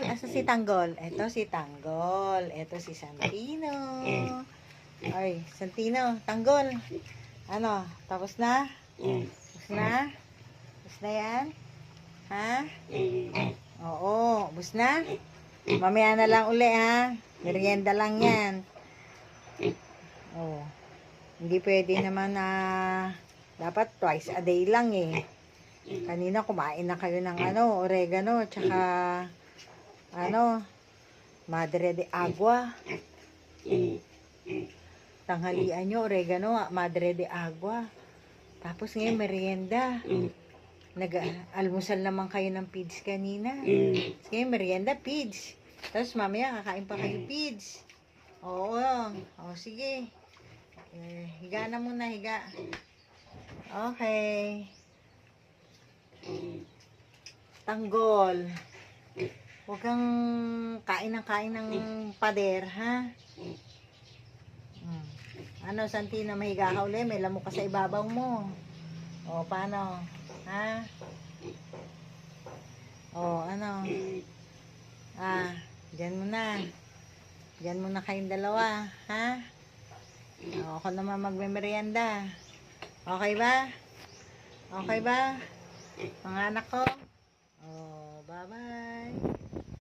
Asa si Tanggol? Ito si Tanggol. Ito si Santino. Ay, Santino, Tanggol. Ano, tapos na? Tapos na? Tapos na yan? Ha? Oo, tapos na? Mamaya na lang uli ha. Merienda lang yan. Oh. Hindi pwede naman na dapat twice a day lang eh. Kanina kumain na kayo ng oregano, tsaka madre de agua. Tanghalian nyo, oregano, madre de agua. Tapos ngayon merienda. Nag-almusal naman kayo ng pids kanina. Ngayon merienda, pids. Tapos mamaya kakain pa kayo pids. Oo, sige. Higa na muna, higa. Okay. Tanggol. Huwag kang kain ng pader, ha? Ano, Santino, mahiga ka uli? May lamok ka sa ibabaw mo. O, paano? Ha? O, ano? Diyan muna. Diyan muna kayong dalawa, ha? O, ako naman magme-merienda. Okay ba? Okay ba? Mga anak ko? Oh, bye-bye.